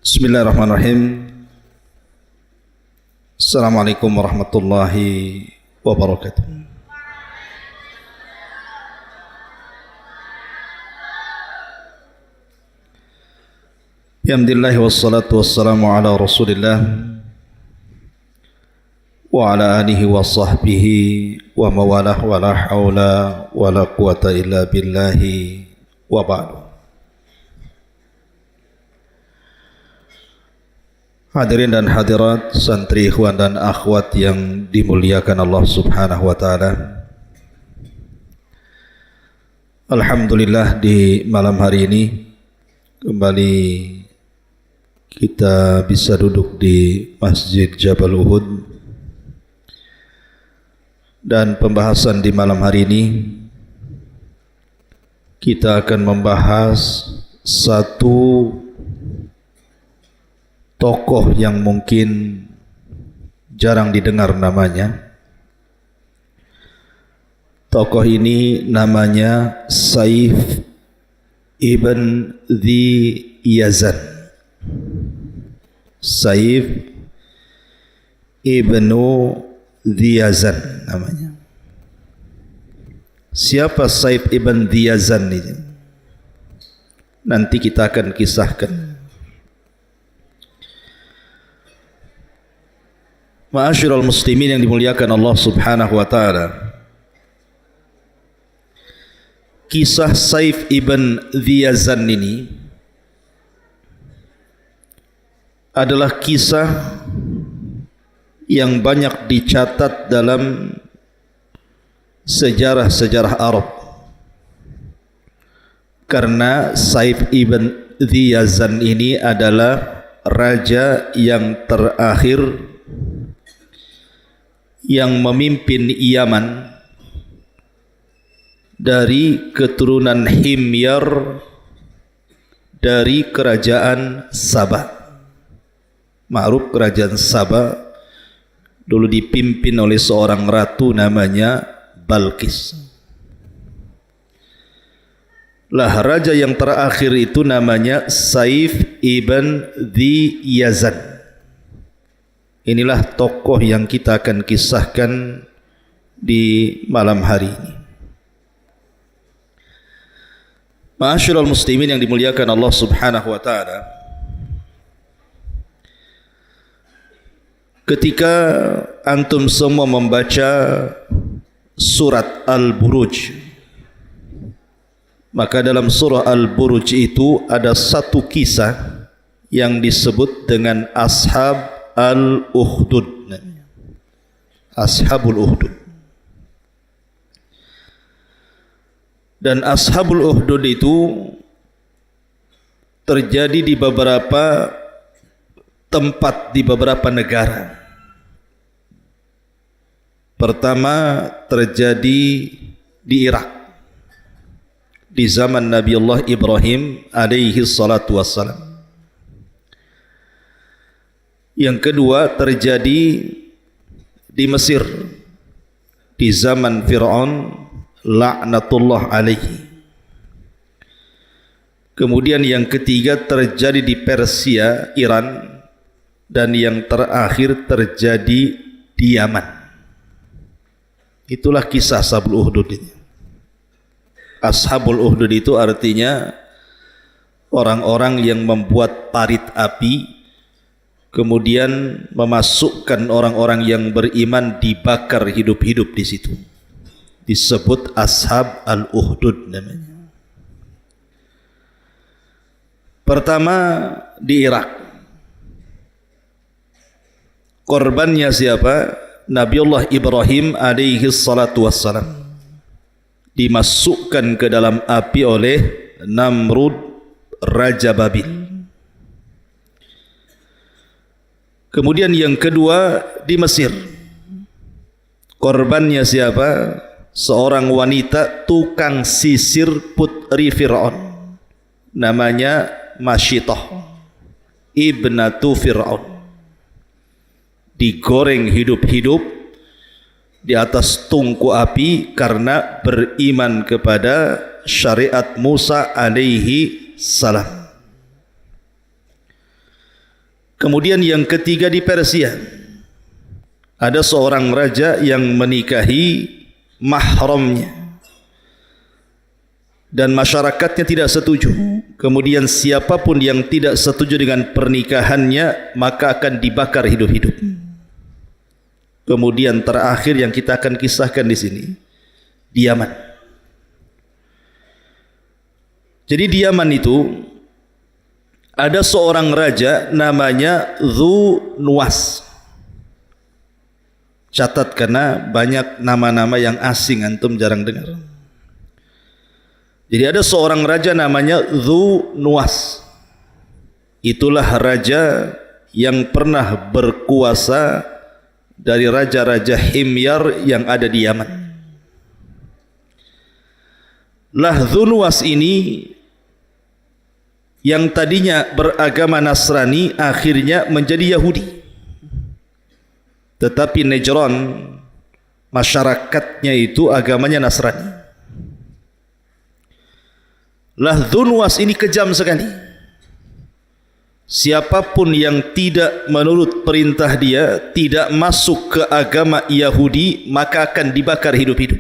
Bismillahirrahmanirrahim. Assalamualaikum warahmatullahi wabarakatuh. Alhamdulillah wassalatu wassalamu ala Rasulillah wa ala alihi wa sahbihi wa mawalah wa la hawla wa la quwata illa billahi wa ba'du. Hadirin dan hadirat, santri ikhwan dan akhwat yang dimuliakan Allah Subhanahu wa taala. Alhamdulillah di malam hari ini kembali kita bisa duduk di Masjid Jabal Uhud, dan pembahasan di malam hari ini kita akan membahas satu tokoh yang mungkin jarang didengar namanya. Tokoh ini namanya Saif ibn Dhi Yazan. Saif ibnu Dhi Yazan namanya. Siapa Saif ibn Dhi Yazan ini? Nanti kita akan kisahkan. Ma'asyiral muslimin yang dimuliakan Allah Subhanahu wa taala. Kisah Saif ibn Dhi Yazan ini adalah kisah yang banyak dicatat dalam sejarah-sejarah Arab. Karena Saif ibn Dhi Yazan ini adalah raja yang terakhir yang memimpin Yaman dari keturunan Himyar dari kerajaan Sabah. Ma'ruf, kerajaan Sabah dulu dipimpin oleh seorang ratu namanya Balqis. Lah raja yang terakhir itu namanya Saif ibn Dhi Yazan. Inilah tokoh yang kita akan kisahkan di malam hari ini. Ma'asyiral muslimin yang dimuliakan Allah Subhanahu wa taala. Ketika antum semua membaca surat Al-Buruj, maka dalam surah Al-Buruj itu ada satu kisah yang disebut dengan Ashab Al-Ukhdud, Ashabul Ukhdud. Dan Ashabul Ukhdud itu terjadi di beberapa tempat, di beberapa negara. Pertama terjadi di Irak di zaman Nabi Allah Ibrahim alaihi salatu wassalam. Yang kedua terjadi di Mesir di zaman Fir'aun laknatullah alaihi. Kemudian yang ketiga terjadi di Persia, Iran, dan yang terakhir terjadi di Yaman. Itulah kisah Ashabul Ukhdud ini. Ashabul Ukhdud itu artinya orang-orang yang membuat parit api, kemudian memasukkan orang-orang yang beriman dibakar hidup-hidup di situ. Disebut Ashab Al-Ukhdud namanya. Pertama di Irak. Korbannya siapa? Nabiullah Ibrahim alaihi salatu wassalam. Dimasukkan ke dalam api oleh Namrud, Raja Babil. Kemudian yang kedua di Mesir. Korbannya siapa? Seorang wanita tukang sisir putri Fir'aun. Namanya Masyitah ibnatu Fir'aun. Digoreng hidup-hidup di atas tungku api karena beriman kepada syariat Musa alaihi salam. Kemudian yang ketiga di Persia, ada seorang raja yang menikahi mahramnya dan masyarakatnya tidak setuju. Kemudian siapapun yang tidak setuju dengan pernikahannya maka akan dibakar hidup-hidup. Kemudian terakhir yang kita akan kisahkan di sini, di Yaman. Jadi di Yaman itu ada seorang raja namanya Dzu Nuwas. Catat karena banyak nama-nama yang asing, antum jarang dengar. Jadi ada seorang raja namanya Dzu Nuwas. Itulah raja yang pernah berkuasa dari raja-raja Himyar yang ada di Yaman. Lah Dzu Nuwas ini yang tadinya beragama Nasrani akhirnya menjadi Yahudi. Tetapi Najran masyarakatnya itu agamanya Nasrani. Lah Dzu Nuwas ini kejam sekali. Siapapun yang tidak menurut perintah dia, tidak masuk ke agama Yahudi, maka akan dibakar hidup-hidup.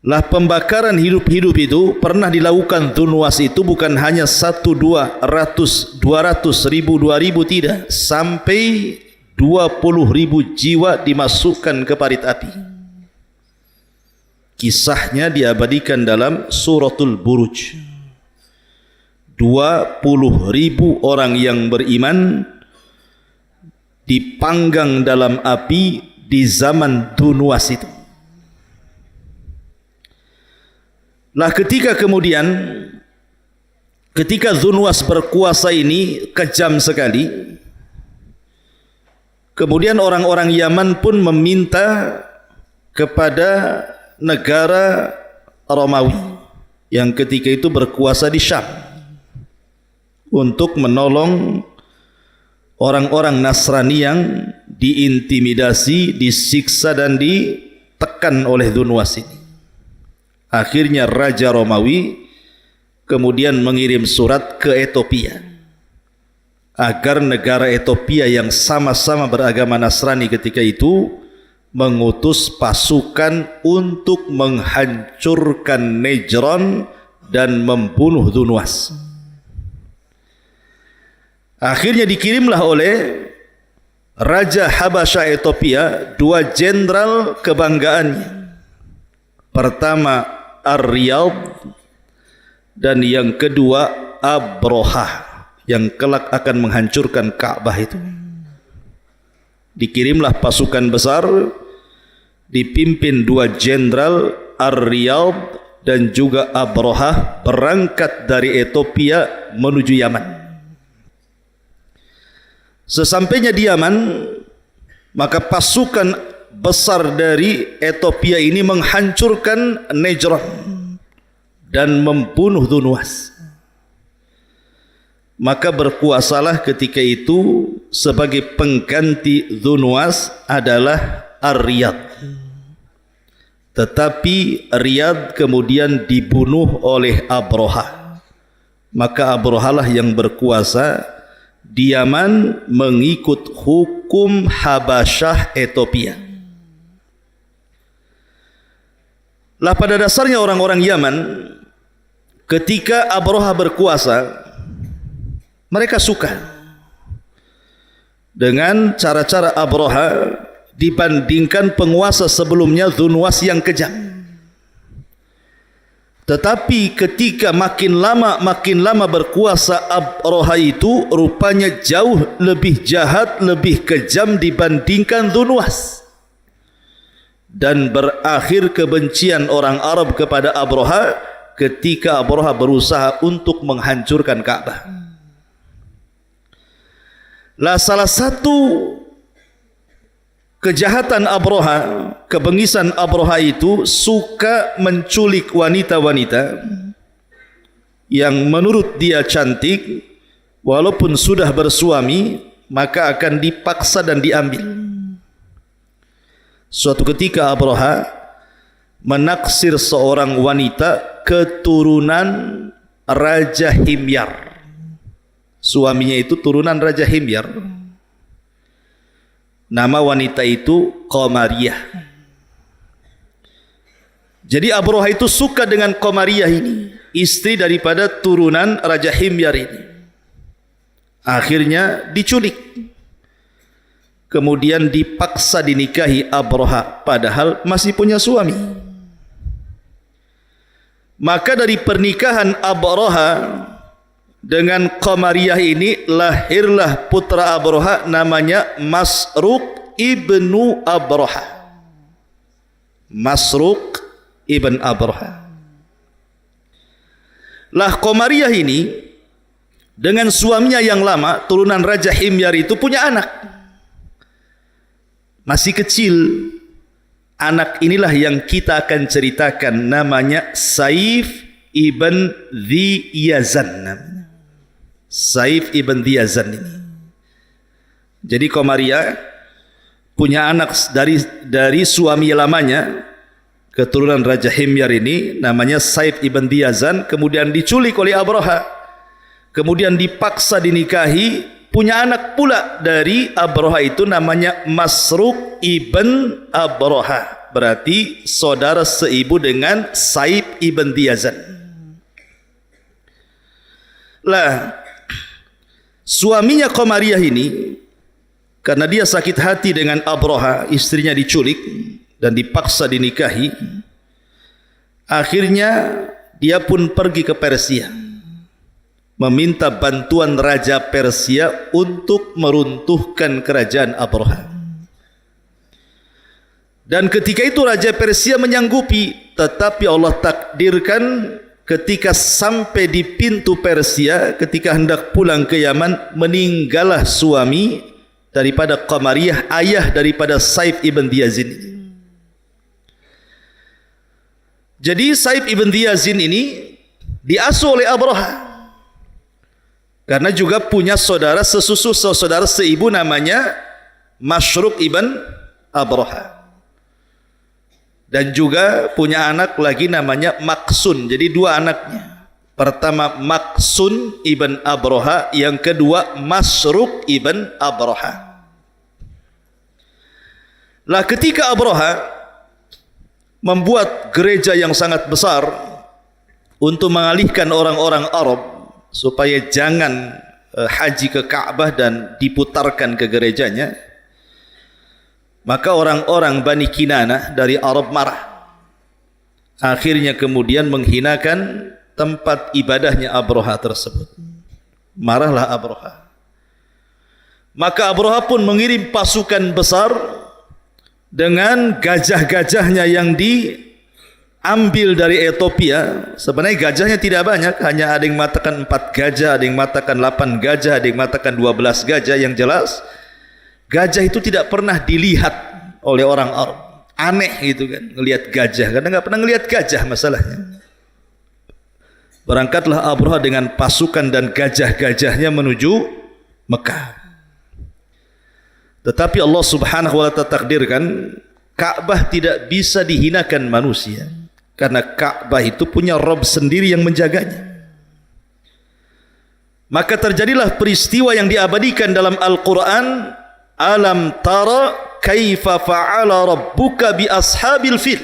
Lah pembakaran hidup-hidup itu pernah dilakukan Dzu Nuwas itu bukan hanya 1, 200, 200, 1000, 2000, tidak. Sampai 20.000 jiwa dimasukkan ke parit api. Kisahnya diabadikan dalam Suratul Buruj. 20.000 orang yang beriman dipanggang dalam api di zaman Dzu Nuwas itu. Lah ketika Dzu Nuwas berkuasa ini kejam sekali. Kemudian orang-orang Yaman pun meminta kepada negara Romawi yang ketika itu berkuasa di Syam untuk menolong orang-orang Nasrani yang diintimidasi, disiksa dan ditekan oleh Dzu Nuwas ini. Akhirnya Raja Romawi kemudian mengirim surat ke Ethiopia agar negara Ethiopia yang sama-sama beragama Nasrani ketika itu mengutus pasukan untuk menghancurkan Najran dan membunuh Dzu Nuwas. Akhirnya dikirimlah oleh Raja Habasha Ethiopia 2 jenderal kebanggaannya. Pertama Ar-Riyadh dan yang kedua Abroha yang kelak akan menghancurkan Ka'bah itu. Dikirimlah pasukan besar dipimpin 2 jenderal Ar-Riyadh dan juga Abroha berangkat dari Ethiopia menuju Yaman. Sesampainya di Yaman, maka pasukan besar dari Ethiopia ini menghancurkan Najran dan membunuh Dzu Nuwas. Maka berkuasalah ketika itu sebagai pengganti Dzu Nuwas adalah Ar-Riyadh. Tetapi Riyadh kemudian dibunuh oleh Abroha. Maka Abroha lah yang berkuasa di Yaman mengikut hukum Habasyah Ethiopia. Lah pada dasarnya orang-orang Yaman ketika Abroha berkuasa, mereka suka dengan cara-cara Abroha dibandingkan penguasa sebelumnya Dzu Nuwas yang kejam. Tetapi ketika makin lama berkuasa Abroha itu rupanya jauh lebih jahat, lebih kejam dibandingkan Dzu Nuwas. Dan berakhir kebencian orang Arab kepada Abroha ketika Abroha berusaha untuk menghancurkan Ka'bah. Lah salah satu kejahatan Abroha, kebengisan Abroha itu suka menculik wanita-wanita yang menurut dia cantik, walaupun sudah bersuami maka akan dipaksa dan diambil. Suatu ketika Abroha menaksir seorang wanita keturunan Raja Himyar, Suaminya itu turunan Raja Himyar. Nama wanita itu Qamariyah. Jadi Abroha itu suka dengan Qamariyah ini, istri daripada turunan Raja Himyar ini. Akhirnya diculik. Kemudian dipaksa dinikahi Abroha, padahal masih punya suami. Maka dari pernikahan Abroha dengan Qamariyah ini lahirlah putra Abroha namanya Masruq ibnu Abroha. Masruq ibn Abroha. Lah Qamariyah ini dengan suaminya yang lama, turunan Raja Himyar itu punya anak. Masih kecil. Anak inilah yang kita akan ceritakan, namanya Saif ibn Dhi Yazan. Saif ibn Dhi Yazan ini. Jadi Qamariyah punya anak dari suami lamanya, keturunan Raja Himyar ini, namanya Saif ibn Dhi Yazan, kemudian diculik oleh Abroha, kemudian dipaksa dinikahi, punya anak pula dari Abroha itu namanya Masruq ibn Abroha, berarti saudara seibu dengan Saif ibn Dhi Yazan. Lah suaminya Qamariyah ini, karena dia sakit hati dengan Abroha, istrinya diculik dan dipaksa dinikahi, akhirnya dia pun pergi ke Persia, meminta bantuan Raja Persia untuk meruntuhkan kerajaan Abroha. Dan ketika itu Raja Persia menyanggupi, tetapi Allah takdirkan ketika sampai di pintu Persia, ketika hendak pulang ke Yaman, meninggallah suami daripada Qamariyah, ayah daripada Saif ibn Dhi Yazin ini. Jadi Saif ibn Dhi Yazin ini diasuh oleh Abroha, karena juga punya saudara sesusu, saudara seibu namanya Masruq ibn Abroha. Dan juga punya anak lagi namanya Maksun. Jadi dua anaknya. Pertama Maksun ibn Abroha, yang kedua Masruq ibn Abroha. Lah ketika Abroha membuat gereja yang sangat besar untuk mengalihkan orang-orang Arab supaya jangan haji ke Ka'bah dan diputarkan ke gerejanya, maka orang-orang Bani Kinanah dari Arab marah. Akhirnya kemudian menghinakan tempat ibadahnya Abroha tersebut. Marahlah Abroha. Maka Abroha pun mengirim pasukan besar dengan gajah-gajahnya yang diambil dari Ethiopia. Sebenarnya gajahnya tidak banyak, hanya ada yang mengatakan 4 gajah, ada yang mengatakan 8 gajah, ada yang mengatakan 12 gajah. Yang jelas gajah itu tidak pernah dilihat oleh orang Arab. Aneh gitu kan, ngelihat gajah, karena nggak pernah ngelihat gajah masalahnya. Berangkatlah Abroha dengan pasukan dan gajah-gajahnya menuju Mekah. Tetapi Allah Subhanahu wa ta'ala takdirkan Ka'bah tidak bisa dihinakan manusia, karena Ka'bah itu punya Rabb sendiri yang menjaganya. Maka terjadilah peristiwa yang diabadikan dalam Al-Quran, alam tara kaifa fa'ala rabbuka bi ashabil fil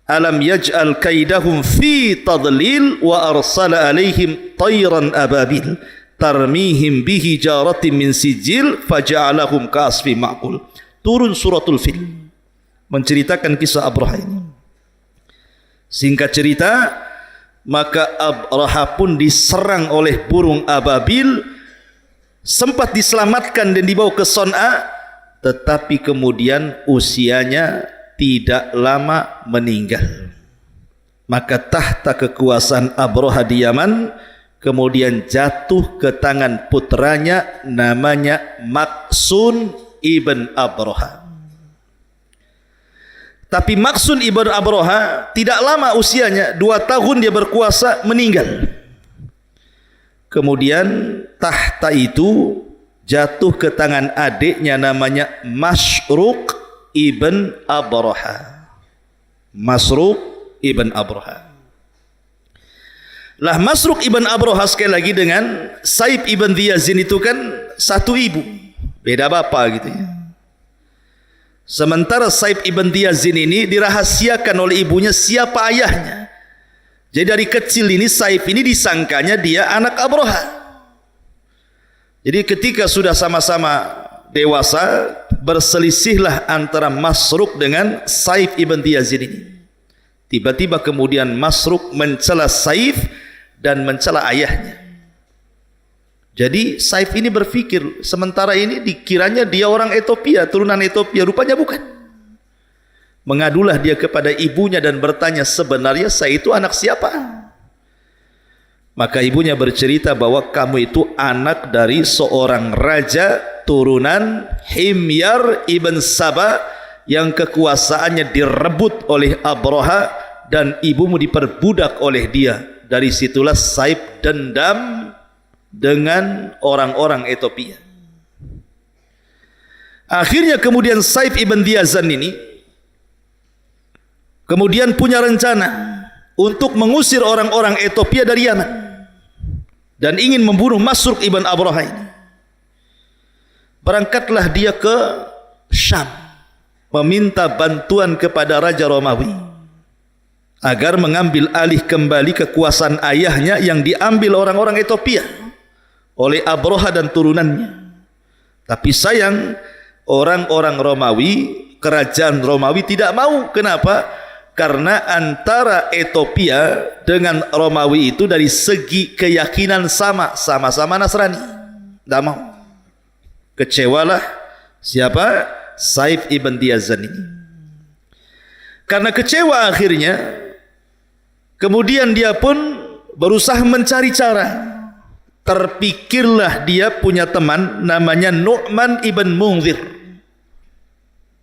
alam yaj'al kaidahum fi tadlil wa arsala alaihim tayran ababil tarmihim bihi jaratin min sijil faja'alahum ka'asfi ma'kul. Turun suratul Fil menceritakan kisah Abroha ini. Singkat cerita, maka Abroha pun diserang oleh burung ababil, sempat diselamatkan dan dibawa ke Son'a, tetapi kemudian usianya tidak lama meninggal. Maka tahta kekuasaan Abroha di Yaman kemudian jatuh ke tangan putranya namanya Maksun ibn Abroha. Tapi Maksun ibn Abroha tidak lama usianya, 2 tahun dia berkuasa, meninggal. Kemudian tahta itu jatuh ke tangan adiknya namanya Masruq ibn Abroha. Masruq ibn Abroha. Lah Masruq ibn Abraha sekali lagi dengan Saif ibn Yazin itu kan satu ibu, beda bapak gitu ya. Sementara Saif ibn Yazin ini dirahasiakan oleh ibunya siapa ayahnya. Jadi dari kecil ini Saif ini disangkanya dia anak Abraha. Jadi ketika sudah sama-sama dewasa, berselisihlah antara Masruq dengan Saif ibn Yazin ini. Tiba-tiba kemudian Masruq mencela Saif dan mencela ayahnya. Jadi Saif ini berpikir, sementara ini dikiranya dia orang Ethiopia, turunan Ethiopia, rupanya bukan. Mengadulah dia kepada ibunya dan bertanya, sebenarnya saya itu anak siapa? Maka ibunya bercerita bahwa kamu itu anak dari seorang raja turunan Himyar ibn Saba yang kekuasaannya direbut oleh Abraha dan ibumu diperbudak oleh dia. Dari situlah Saif dendam dengan orang-orang Ethiopia. Akhirnya kemudian Saif ibn Yazan ini kemudian punya rencana untuk mengusir orang-orang Ethiopia dari Yaman dan ingin membunuh Masruq ibn Abraha ini. Berangkatlah dia ke Syam meminta bantuan kepada Raja Romawi agar mengambil alih kembali kekuasaan ayahnya yang diambil orang-orang Ethiopia oleh Abraha dan turunannya. Tapi sayang orang-orang Romawi, kerajaan Romawi tidak mau. Kenapa? Karena antara Ethiopia dengan Romawi itu dari segi keyakinan sama-sama Nasrani. Tidak mau. Kecewalah siapa? Saif ibn Yazan ini. Karena kecewa akhirnya, kemudian dia pun berusaha mencari cara. Terpikirlah dia punya teman namanya Nu'man ibn Munzir,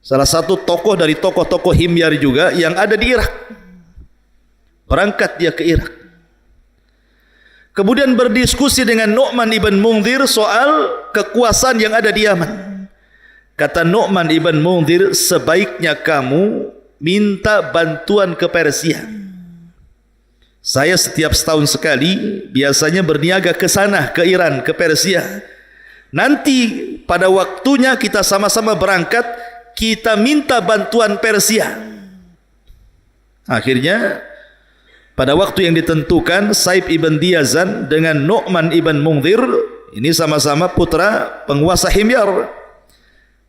salah satu tokoh dari tokoh-tokoh Himyar juga yang ada di Irak. Berangkat dia ke Irak, kemudian berdiskusi dengan Nu'man ibn Munzir soal kekuasaan yang ada di Yaman. Kata Nu'man ibn Munzir, sebaiknya kamu minta bantuan ke Persia. Saya setiap setahun sekali biasanya berniaga ke sana, ke Iran, ke Persia. Nanti pada waktunya kita sama-sama berangkat, kita minta bantuan Persia. Akhirnya pada waktu yang ditentukan, Saif ibn Yazan dengan Nu'man ibn Munzir, ini sama-sama putra penguasa Himyar,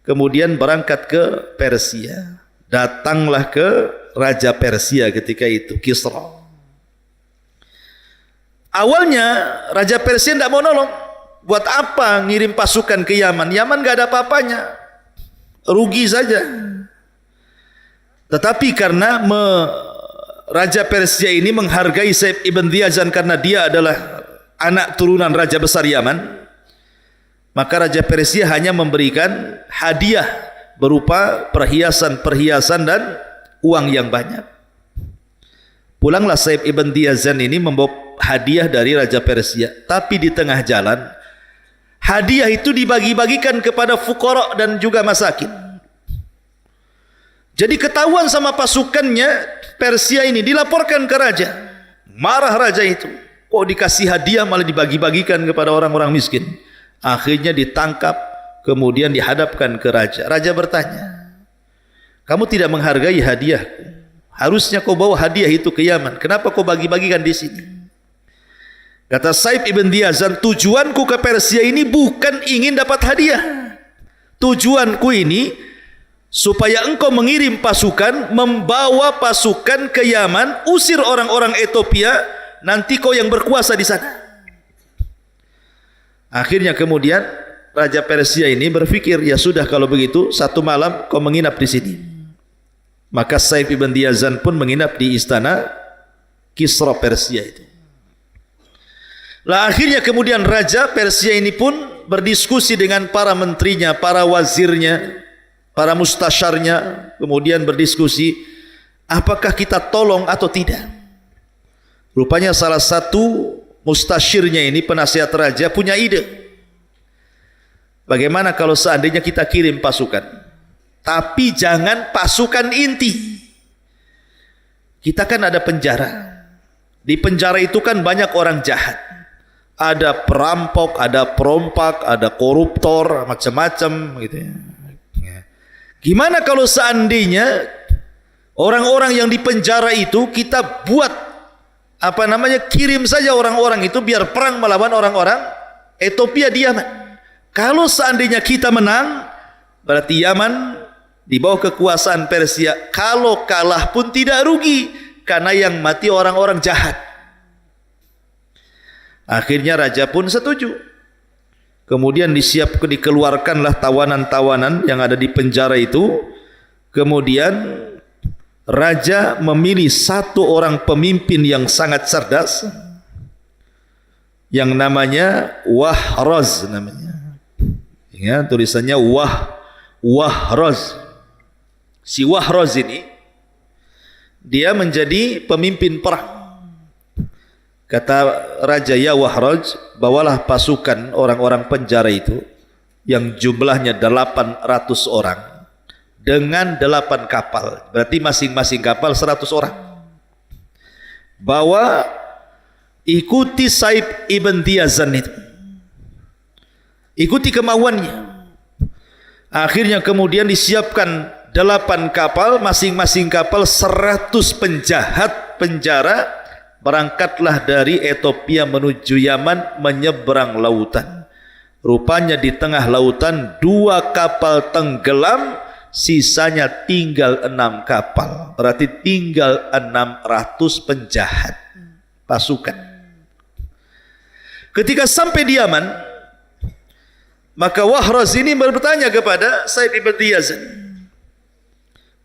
kemudian berangkat ke Persia. Datanglah ke Raja Persia ketika itu, Kisra. Awalnya Raja Persia tidak mau nolong. Buat apa ngirim pasukan ke Yaman? Yaman gak ada apa-apanya, rugi saja. Tetapi karena Raja Persia ini menghargai Saif ibn Yazan karena dia adalah anak turunan Raja besar Yaman, maka Raja Persia hanya memberikan hadiah berupa perhiasan-perhiasan dan uang yang banyak. Pulanglah Saif ibn Yazan ini membawa hadiah dari Raja Persia, tapi di tengah jalan hadiah itu dibagi-bagikan kepada fuqara dan juga masakin. Jadi ketahuan sama pasukannya Persia ini, dilaporkan ke raja. Marah raja itu, kok dikasih hadiah malah dibagi-bagikan kepada orang-orang miskin. Akhirnya ditangkap, kemudian dihadapkan ke raja. Raja bertanya, kamu tidak menghargai hadiahku, harusnya kau bawa hadiah itu ke Yaman, kenapa kau bagi-bagikan di sini? Kata Saif ibn Yazan, tujuanku ke Persia ini bukan ingin dapat hadiah. Tujuanku ini supaya engkau mengirim pasukan, membawa pasukan ke Yaman, usir orang-orang Ethiopia, nanti kau yang berkuasa di sana. Akhirnya kemudian Raja Persia ini berpikir, ya sudah kalau begitu satu malam kau menginap di sini. Maka Saif ibn Yazan pun menginap di istana Kisra Persia itu. Lah akhirnya kemudian Raja Persia ini pun berdiskusi dengan para menterinya, para wazirnya, para mustasyarnya, kemudian berdiskusi apakah kita tolong atau tidak. Rupanya salah satu mustasyirnya ini, penasihat raja, punya ide. Bagaimana kalau seandainya kita kirim pasukan, tapi jangan pasukan inti. Kita kan ada penjara, Di penjara itu kan banyak orang jahat. Ada perampok, ada perompak, ada koruptor, macam-macam gitu ya. Gimana kalau seandainya orang-orang yang di penjara itu kita buat kirim saja orang-orang itu biar perang melawan orang-orang Ethiopia di Yaman. Kalau seandainya kita menang, berarti Yaman di bawah kekuasaan Persia. Kalau kalah pun tidak rugi, karena yang mati orang-orang jahat. Akhirnya raja pun setuju. Kemudian dikeluarkanlah tawanan-tawanan yang ada di penjara itu. Kemudian raja memilih satu orang pemimpin yang sangat cerdas, yang namanya Wahraz namanya. Ya, tulisannya Wahraz. Si Wahraz ini dia menjadi pemimpin perang. Kata raja, ya Wahraz, bawalah pasukan orang-orang penjara itu yang jumlahnya 800 orang dengan 8 kapal. Berarti masing-masing kapal 100 orang. Bawa, ikuti Saif ibn Diyazan itu. Ikuti kemauannya. Akhirnya kemudian disiapkan 8 kapal, masing-masing kapal 100 penjahat penjara. Berangkatlah dari Ethiopia menuju Yaman, menyeberang lautan. Rupanya di tengah lautan 2 kapal tenggelam, sisanya tinggal 6 kapal. Berarti tinggal 600 penjahat pasukan. Ketika sampai di Yaman, maka Wahraz ini bertanya kepada Saif ibn Diyazan,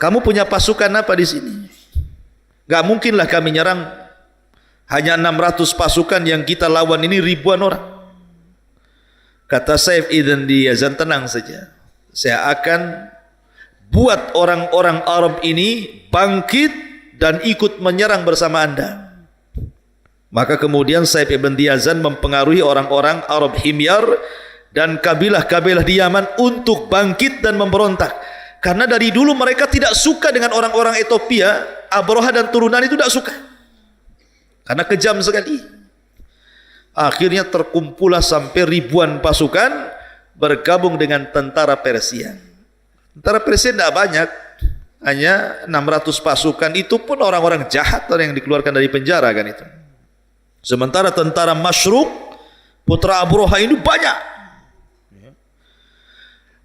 kamu punya pasukan apa di sini? Gak mungkinlah kami nyerang. Hanya 600 pasukan, yang kita lawan ini ribuan orang. Kata Saif ibn Diyazan, tenang saja. Saya akan buat orang-orang Arab ini bangkit dan ikut menyerang bersama Anda. Maka kemudian Saif ibn Diyazan mempengaruhi orang-orang Arab Himyar dan kabilah-kabilah di Yaman untuk bangkit dan memberontak. Karena dari dulu mereka tidak suka dengan orang-orang Ethiopia. Abroha dan turunan itu tidak suka, karena kejam sekali. Akhirnya terkumpullah sampai ribuan pasukan bergabung dengan tentara Persia. Tentara Persia tidak banyak, hanya 600 pasukan. Itu pun orang-orang jahat yang dikeluarkan dari penjara kan itu. Sementara tentara Masyruk, putra Abroha ini banyak.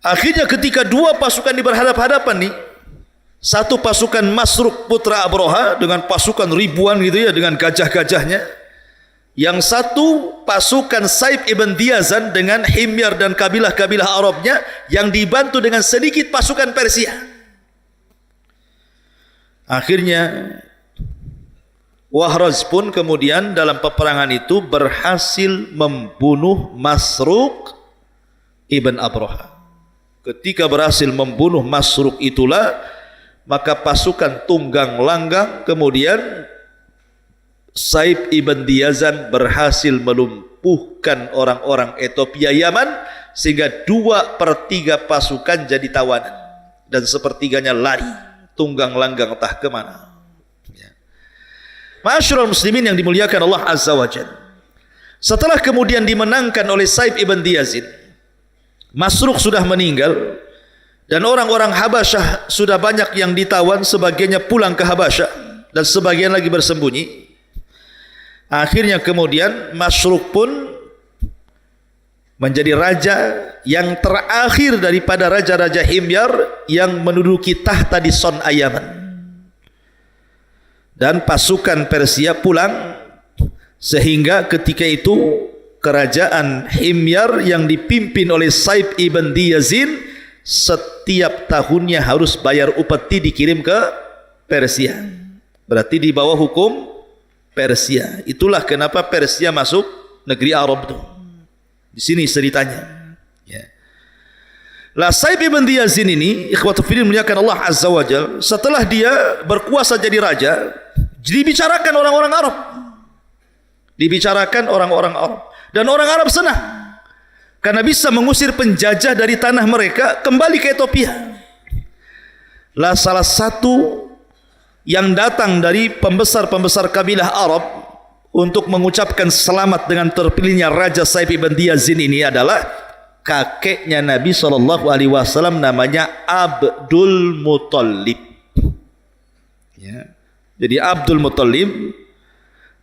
Akhirnya ketika 2 pasukan berhadapan-hadapan nih, satu pasukan Masruk putra Abroha dengan pasukan ribuan gitu ya, dengan gajah-gajahnya. Yang satu pasukan Saif ibn Diyazan dengan Himyar dan kabilah-kabilah Arabnya, yang dibantu dengan sedikit pasukan Persia. Akhirnya Wahraz pun kemudian dalam peperangan itu berhasil membunuh Masruk ibn Abroha. Ketika berhasil membunuh Masruk itulah, maka pasukan tunggang langgang kemudian Saif ibn Diyazan berhasil melumpuhkan orang-orang Ethiopia Yaman, sehingga 2/3 pasukan jadi tawanan dan sepertiganya lari tunggang langgang entah kemana. Ma'asyiral muslimin yang dimuliakan Allah Azza wa Jalla, setelah kemudian dimenangkan oleh Saif ibn Diyazin, Masruk sudah meninggal dan orang-orang Habasyah sudah banyak yang ditawan, sebagiannya pulang ke Habasyah dan sebagian lagi bersembunyi. Akhirnya kemudian Masruk pun menjadi raja yang terakhir daripada raja-raja Himyar yang menduduki tahta di Son'a Yaman. Dan pasukan Persia pulang, sehingga ketika itu kerajaan Himyar yang dipimpin oleh Saif ibn Diyazin setiap tahunnya harus bayar upeti, dikirim ke Persia. Berarti di bawah hukum Persia. Itulah kenapa Persia masuk negeri Arab itu. Di sini ceritanya. Ya. Lah Saif ibn Diyazin ini, ikhwatu fillah muliakan Allah Azza wa Jalla, setelah dia berkuasa jadi raja, dibicarakan orang-orang Arab. Dibicarakan orang-orang Arab. Dan orang Arab senang karena bisa mengusir penjajah dari tanah mereka kembali ke Ethiopia. Lah salah satu yang datang dari pembesar-pembesar kabilah Arab untuk mengucapkan selamat dengan terpilihnya Raja Saif ibn Yazid ini adalah kakeknya Nabi SAW, namanya Abdul Muttalib. Ya. Jadi Abdul Muttalib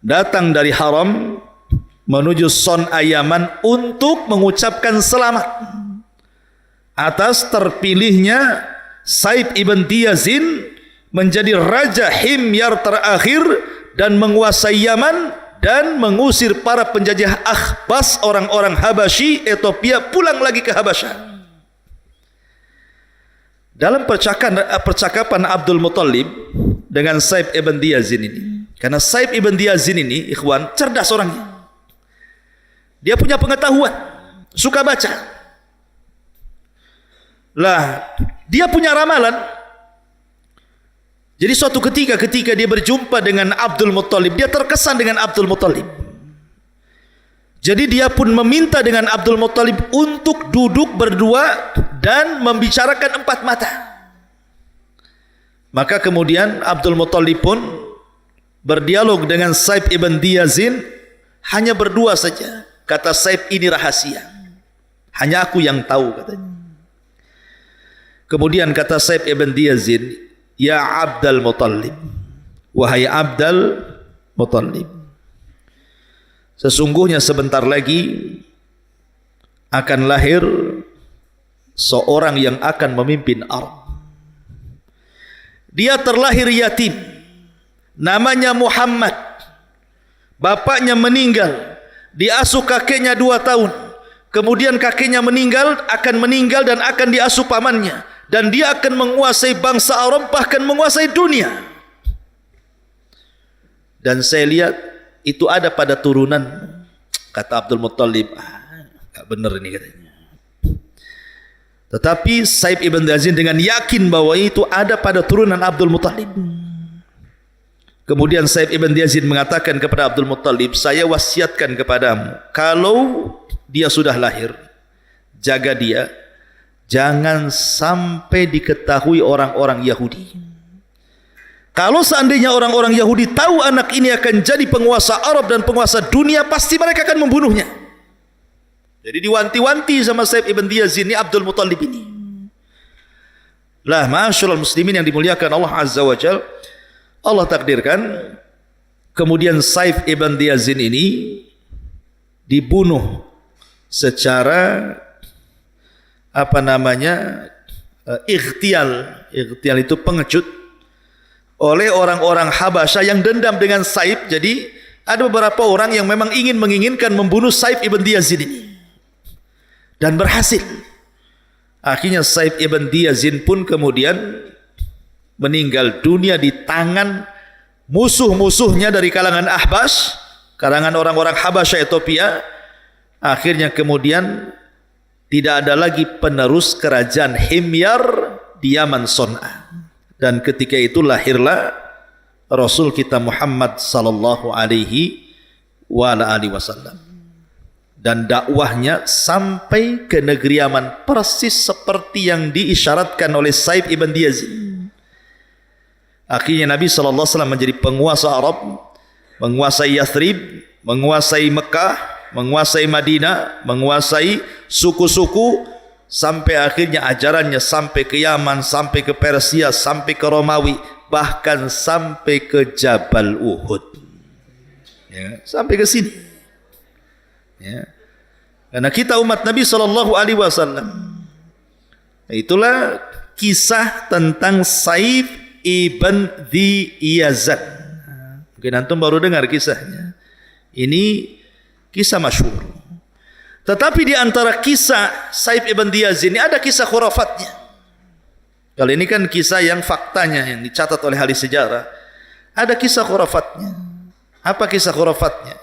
datang dari Haram menuju Son'a Yaman untuk mengucapkan selamat atas terpilihnya Saif ibn Yazid menjadi Raja Himyar terakhir dan menguasai Yaman dan mengusir para penjajah Akhbas, orang-orang Habasyi Ethiopia, pulang lagi ke Habasyah. Dalam percakapan Abdul Muttalib dengan Saif ibn Yazid ini, karena Saif ibn Yazid ini, ikhwan, cerdas orangnya. Dia punya pengetahuan, suka baca. Lah, dia punya ramalan. Jadi suatu ketika dia berjumpa dengan Abdul Muttalib, dia terkesan dengan Abdul Muttalib. Jadi dia pun meminta dengan Abdul Muttalib untuk duduk berdua dan membicarakan empat mata. Maka kemudian Abdul Muttalib pun berdialog dengan Saif ibn Yazid hanya berdua saja. Kata Saif, ini rahasia, hanya aku yang tahu, katanya. Kemudian kata Saif ibn Yazid, ya Abdul Muttalib, wahai Abdul Muttalib, sesungguhnya sebentar lagi akan lahir seorang yang akan memimpin Arab. Dia terlahir yatim, namanya Muhammad. Bapaknya meninggal, diasuh kakeknya 2 tahun. Kemudian kakeknya akan meninggal dan akan diasuh pamannya. Dan dia akan menguasai bangsa Arab, bahkan menguasai dunia. Dan saya lihat itu ada pada turunan. Kata Abdul Muttalib, gak benar ini, katanya. Tetapi Saif ibn Yazid dengan yakin bahwa itu ada pada turunan Abdul Muttalib. Kemudian Saif ibn Yazid mengatakan kepada Abdul Muttalib, saya wasiatkan kepadamu, kalau dia sudah lahir, jaga dia, jangan sampai diketahui orang-orang Yahudi. Kalau seandainya orang-orang Yahudi tahu anak ini akan jadi penguasa Arab dan penguasa dunia, pasti mereka akan membunuhnya. Jadi diwanti-wanti sama Saif ibn Yazid ini Abdul Muttalib ini. Lah, ma'asyiral muslimin yang dimuliakan Allah Azza wa Jalla, Allah takdirkan kemudian Saif ibn Yazid ini dibunuh secara ightial itu pengecut oleh orang-orang Habasyah yang dendam dengan Saif. Jadi ada beberapa orang yang memang menginginkan membunuh Saif ibn Yazid ini dan berhasil. Akhirnya Saif ibn Yazid pun kemudian meninggal dunia di tangan musuh-musuhnya dari kalangan Ahbas, kalangan orang-orang Habasyah Ethiopia. Akhirnya kemudian tidak ada lagi penerus kerajaan Himyar di Yaman Son'a. Dan ketika itu lahirlah Rasul kita Muhammad sallallahu alaihi wasallam. Dan dakwahnya sampai ke negeri Yaman persis seperti yang diisyaratkan oleh Saif ibn Yazid. Akhirnya Nabi sallallahu alaihi wasallam menjadi penguasa Arab, menguasai Yathrib, menguasai Mekah, menguasai Madinah, menguasai suku-suku, sampai akhirnya ajarannya sampai ke Yaman, sampai ke Persia, sampai ke Romawi, bahkan sampai ke Jabal Uhud. Ya, sampai ke sini. Ya. Karena kita umat Nabi sallallahu alaihi wasallam. Itulah kisah tentang Saif ibn Yazid. Mungkin antum baru dengar kisahnya. Ini kisah masyhur. Tetapi di antara kisah Saif ibn Yazid ini ada kisah khurafatnya. Kalau ini kan kisah yang faktanya yang dicatat oleh ahli sejarah. Ada kisah khurafatnya. Apa kisah khurafatnya?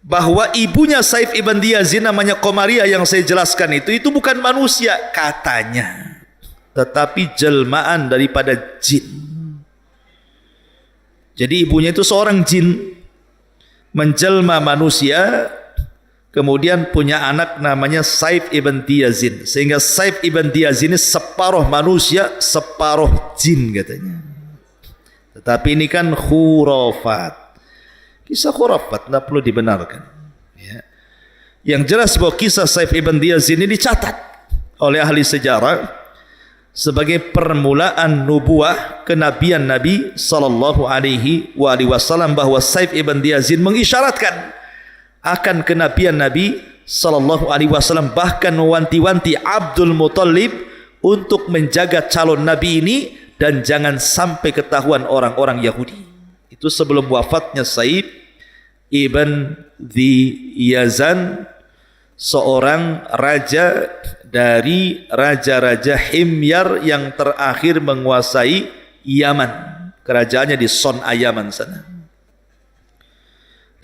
Bahwa ibunya Saif ibn Yazid namanya Qamariyah yang saya jelaskan itu bukan manusia katanya, tetapi jelmaan daripada jin. Jadi ibunya itu seorang jin menjelma manusia, kemudian punya anak namanya Saif ibn Yazid. Sehingga Saif ibn Yazid ini separuh manusia, separuh jin katanya. Tetapi ini kan khurafat. Kisah khurafat, tidak perlu dibenarkan. Ya. Yang jelas bahwa kisah Saif ibn Yazid ini dicatat oleh ahli sejarah sebagai permulaan nubuah kenabian Nabi sallallahu alaihi wasallam, bahwa Saif ibn Yazid mengisyaratkan akan kenabian Nabi sallallahu alaihi wasallam, bahkan mewanti-wanti Abdul Muthalib untuk menjaga calon nabi ini dan jangan sampai ketahuan orang-orang Yahudi. Itu sebelum wafatnya Saif ibn Yazid, seorang raja dari raja-raja Himyar yang terakhir menguasai Yaman. Kerajaannya di Son'a Yaman sana.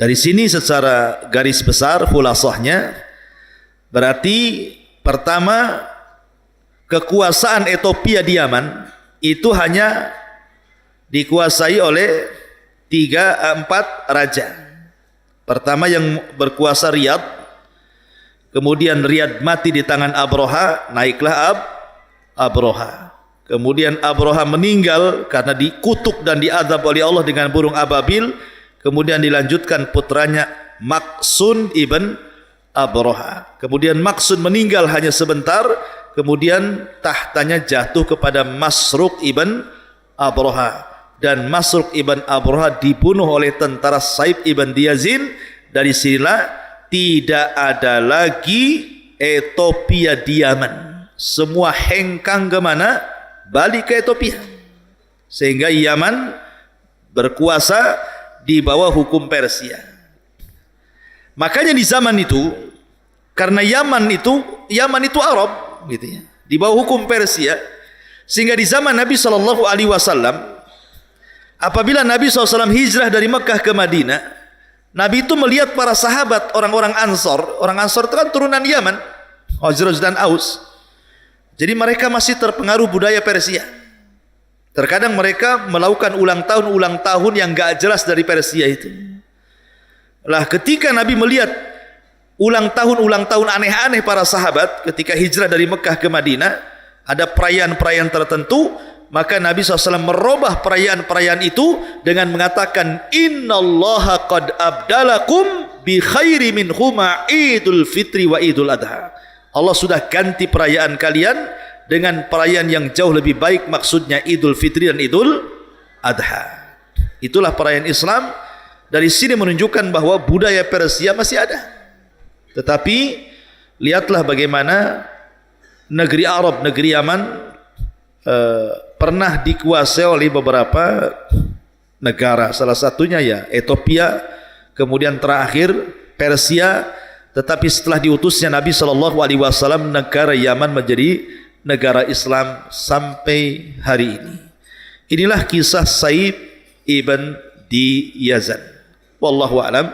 Dari sini secara garis besar khulasahnya berarti pertama, kekuasaan Ethiopia di Yaman itu hanya dikuasai oleh 4 raja. Pertama yang berkuasa Riyadh. Kemudian Riyadh mati di tangan Abroha, naiklah Abroha. Kemudian Abroha meninggal karena dikutuk dan diazab oleh Allah dengan burung ababil. Kemudian dilanjutkan putranya Maksun ibn Abroha. Kemudian Maksun meninggal hanya sebentar. Kemudian tahtanya jatuh kepada Masruq ibn Abroha. Dan Masruq ibn Abroha dibunuh oleh tentara Saif ibn Yazid. Dari sinilah tidak ada lagi Ethiopia di Yaman. Semua hengkang ke mana? Balik ke Ethiopia. Sehingga Yaman berkuasa di bawah hukum Persia. Makanya di zaman itu, karena Yaman itu Arab, gitu ya, di bawah hukum Persia, sehingga di zaman Nabi SAW, apabila Nabi SAW hijrah dari Mekah ke Madinah, Nabi itu melihat para sahabat orang-orang Ansor. Orang Ansor itu kan turunan Yaman, Khazraj dan Aus. Jadi mereka masih terpengaruh budaya Persia. Terkadang mereka melakukan ulang tahun yang gak jelas dari Persia itu. Lah ketika Nabi melihat ulang tahun aneh-aneh para sahabat ketika hijrah dari Mekah ke Madinah, ada perayaan-perayaan tertentu, maka Nabi SAW merubah perayaan-perayaan itu dengan mengatakan, innallaha qad abdalakum bi khairi minhuma idul fitri wa idul adha. Allah sudah ganti perayaan kalian dengan perayaan yang jauh lebih baik, maksudnya idul fitri dan idul adha. Itulah perayaan Islam. Dari sini menunjukkan bahwa budaya Persia masih ada. Tetapi lihatlah bagaimana negeri Arab, negeri Yaman pernah dikuasai oleh beberapa negara, salah satunya ya Ethiopia, kemudian terakhir Persia. Tetapi setelah diutusnya Nabi SAW, negara Yaman menjadi negara Islam sampai hari ini. Inilah kisah Saif ibn Yazid. Wallahu a'lam.